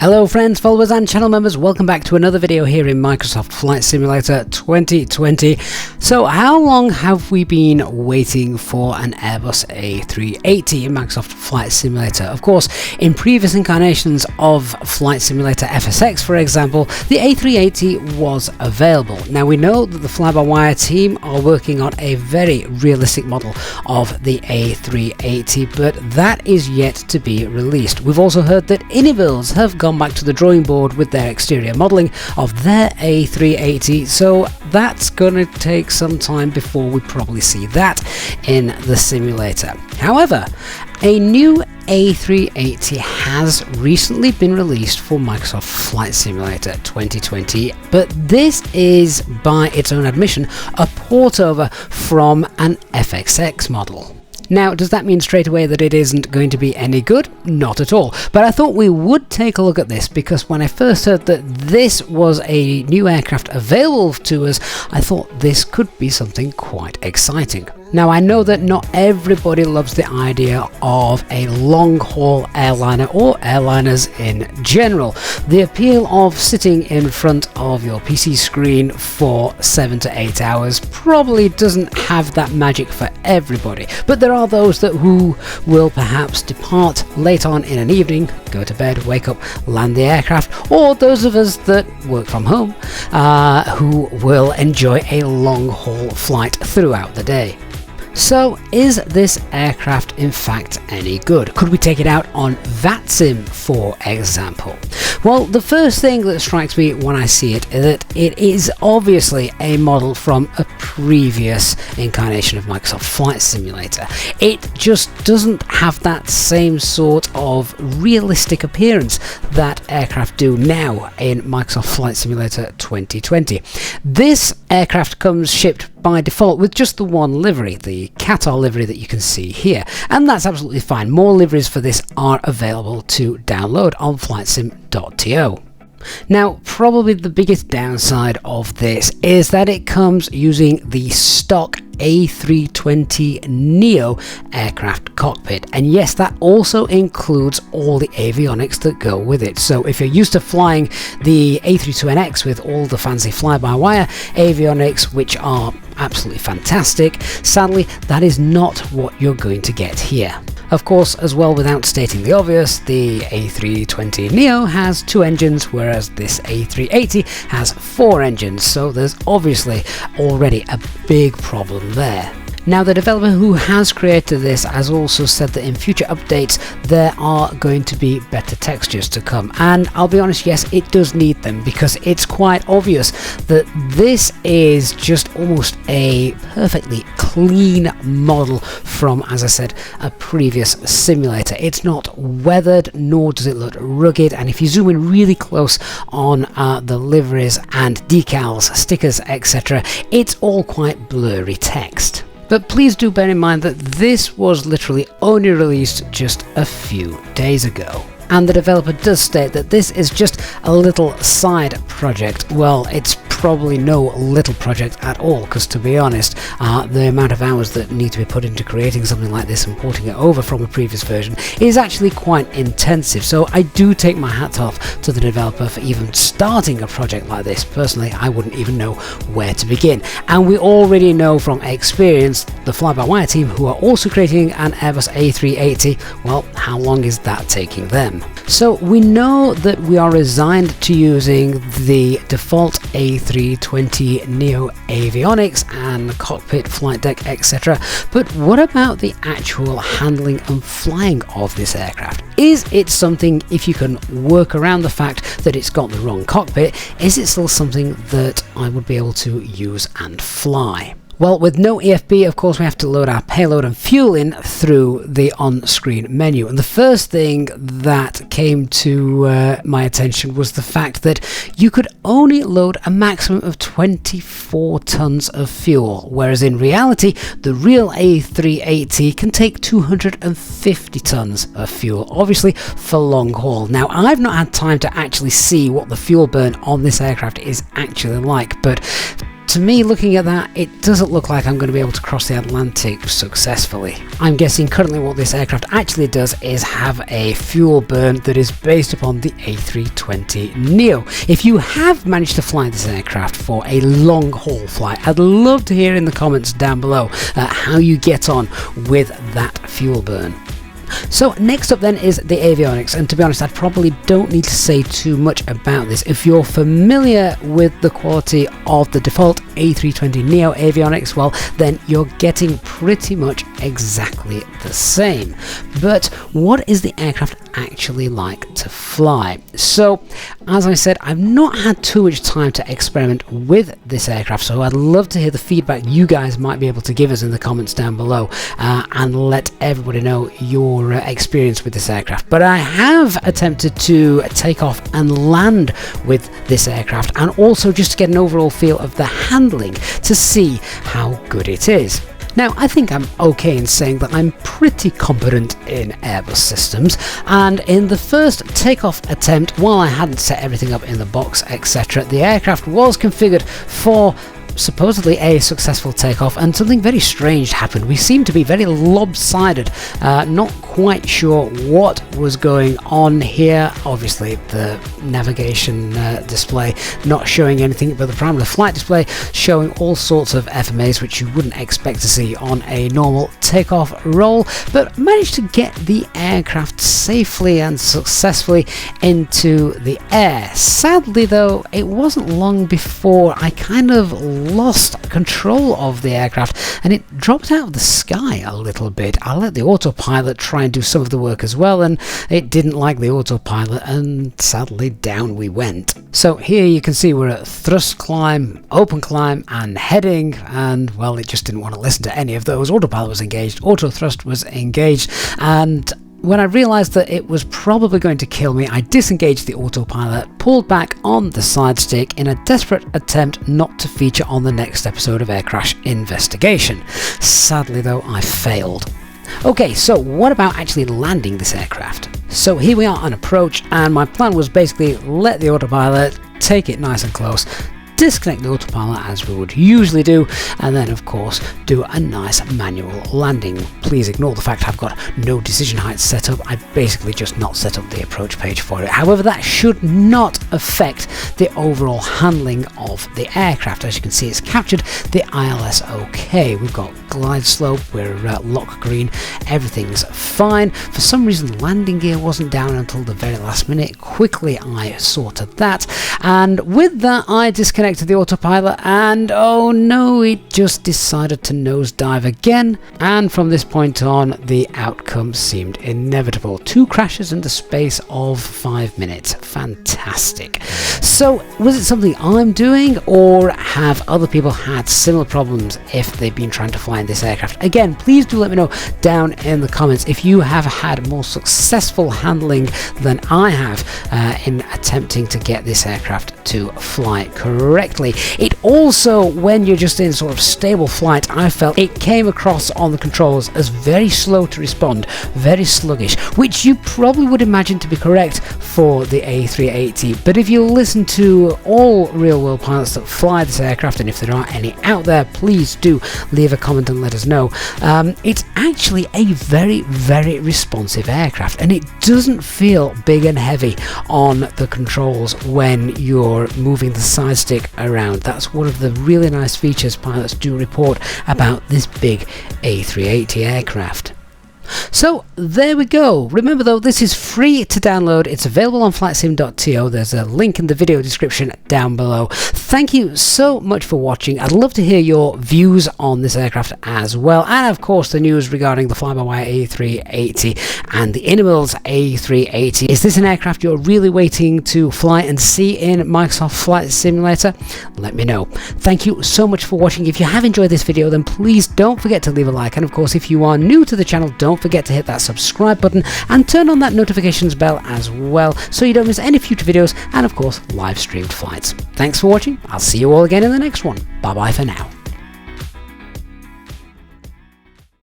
Hello friends, followers and channel members, welcome back to another video here in Microsoft Flight Simulator 2020. So how long have we been waiting for an Airbus A380 in Microsoft Flight Simulator? Of course, in previous incarnations of Flight Simulator FSX, for example, the A380 was available. Now we know that the FlyByWire team are working on a very realistic model of the A380, but that is yet to be released. We've also heard that IniBuilds have gone back to the drawing board with their exterior modelling of their A380, so that's going to take some time before we probably see that in the simulator. However, a new A380 has recently been released for Microsoft Flight Simulator 2020, but this is, by its own admission, a port over from an FXX model. Now, does that mean straight away that it isn't going to be any good? Not at all. But I thought we would take a look at this because when I first heard that this was a new aircraft available to us, I thought this could be something quite exciting. Now, I know that not everybody loves the idea of a long-haul airliner or airliners in general. The appeal of sitting in front of your PC screen for 7 to 8 hours probably doesn't have that magic for everybody, but there are those who will perhaps depart late on in an evening, go to bed, wake up, land the aircraft, or those of us that work from home who will enjoy a long-haul flight throughout the day. So, is this aircraft in fact any good? Could we take it out on VATSIM, for example? Well, the first thing that strikes me when I see it is that it is obviously a model from a previous incarnation of Microsoft Flight Simulator. It just doesn't have that same sort of realistic appearance that aircraft do now in Microsoft Flight Simulator 2020. This aircraft comes shipped by default with just the one livery, the Qatar livery that you can see here, and that's absolutely fine. More liveries for this are available to download on flightsim.to. Now, probably the biggest downside of this is that it comes using the stock A320neo aircraft cockpit, and yes, that also includes all the avionics that go with it. So if you're used to flying the A320nx with all the fancy fly-by-wire avionics, which are absolutely fantastic, sadly that is not what you're going to get here. Of course, as well, without stating the obvious, the A320neo has 2 engines, whereas this A380 has 4 engines, so there's obviously already a big problem there. Now, the developer who has created this has also said that in future updates there are going to be better textures to come, and I'll be honest, yes, it does need them because it's quite obvious that this is just almost a perfectly clean model from, as I said, a previous simulator. It's not weathered, nor does it look rugged, and if you zoom in really close on the liveries and decals, stickers, etc., it's all quite blurry text. But please do bear in mind that this was literally only released just a few days ago. And the developer does state that this is just a little side project. Well, it's probably no little project at all, because to be honest, the amount of hours that need to be put into creating something like this and porting it over from a previous version is actually quite intensive. So I do take my hat off to the developer for even starting a project like this. Personally, I wouldn't even know where to begin. And we already know from experience, the FlyByWire team, who are also creating an Airbus A380, well, how long is that taking them? So we know that we are resigned to using the default A320neo avionics and cockpit, flight deck, etc. But what about the actual handling and flying of this aircraft? Is it something, if you can work around the fact that it's got the wrong cockpit, is it still something that I would be able to use and fly? Well, with no EFB, of course, we have to load our payload and fuel in through the on-screen menu. And the first thing that came to my attention was the fact that you could only load a maximum of 24 tons of fuel, whereas in reality, the real A380 can take 250 tons of fuel, obviously for long haul. Now, I've not had time to actually see what the fuel burn on this aircraft is actually like, but to me, looking at that, it doesn't look like I'm going to be able to cross the Atlantic successfully. I'm guessing currently what this aircraft actually does is have a fuel burn that is based upon the A320neo. If you have managed to fly this aircraft for a long haul flight, I'd love to hear in the comments down below how you get on with that fuel burn. So next up then is the avionics, and to be honest I probably don't need to say too much about this. If you're familiar with the quality of the default A320neo avionics, well then you're getting pretty much exactly the same. But what is the aircraft actually like to fly? So as I said, I've not had too much time to experiment with this aircraft, so I'd love to hear the feedback you guys might be able to give us in the comments down below and let everybody know your experience with this aircraft. But I have attempted to take off and land with this aircraft, and also just to get an overall feel of the handling to see how good it is. Now, I think I'm okay in saying that I'm pretty competent in Airbus systems, and in the first takeoff attempt, while I hadn't set everything up in the box, etc., the aircraft was configured for supposedly a successful takeoff, and something very strange happened. We seemed to be very lopsided, not quite sure what was going on here. Obviously the navigation display not showing anything, but the parameter flight display showing all sorts of FMAs which you wouldn't expect to see on a normal takeoff roll, but managed to get the aircraft safely and successfully into the air. Sadly though, it wasn't long before I kind of lost control of the aircraft and it dropped out of the sky a little bit. I let the autopilot try and do some of the work as well, and it didn't like the autopilot, and sadly down we went. So here you can see we're at thrust climb, open climb and heading, and well, it just didn't want to listen to any of those. Autopilot was engaged, auto thrust was engaged, and when I realised that it was probably going to kill me, I disengaged the autopilot, pulled back on the side stick in a desperate attempt not to feature on the next episode of Air Crash Investigation. Sadly though, I failed. Okay, so what about actually landing this aircraft? So here we are on approach, and my plan was basically let the autopilot, take it nice and close, disconnect the autopilot as we would usually do, and then of course do a nice manual landing. Please ignore the fact I've got no decision heights set up. I basically just not set up the approach page for it. However, that should not affect the overall handling of the aircraft. As you can see, it's captured the ILS okay. We've got glide slope, we're lock green, everything's fine. For some reason landing gear wasn't down until the very last minute. Quickly I sorted that, and with that I disconnected the autopilot, and oh no, it just decided to nosedive again, and from this point on the outcome seemed inevitable. 2 crashes in the space of 5 minutes. Fantastic. So was it something I'm doing, or have other people had similar problems if they've been trying to fly in this aircraft? Again, please do let me know down in the comments if you have had more successful handling than I have in attempting to get this aircraft to fly correctly. It also, when you're just in sort of stable flight, I felt it came across on the controls as very slow to respond, very sluggish, which you probably would imagine to be correct for the A380. But if you listen to all real-world pilots that fly this aircraft, and if there are any out there, please do leave a comment and let us know. It's actually a very, very responsive aircraft, and it doesn't feel big and heavy on the controls when you're moving the side stick around. That's one of the really nice features pilots do report about this big A380 aircraft. So there we go. Remember though, this is free to download. It's available on flightsim.to. There's a link in the video description down below. Thank you so much for watching. I'd love to hear your views on this aircraft as well, and of course the news regarding the FlyByWire A380 and the IniBuilds A380. Is this an aircraft you're really waiting to fly and see in Microsoft Flight Simulator? Let me know. Thank you so much for watching. If you have enjoyed this video, then please don't forget to leave a like, and of course if you are new to the channel, don't forget to hit that subscribe button and turn on that notifications bell as well, so you don't miss any future videos and of course live streamed flights. Thanks for watching. I'll see you all again in the next one. Bye bye for now.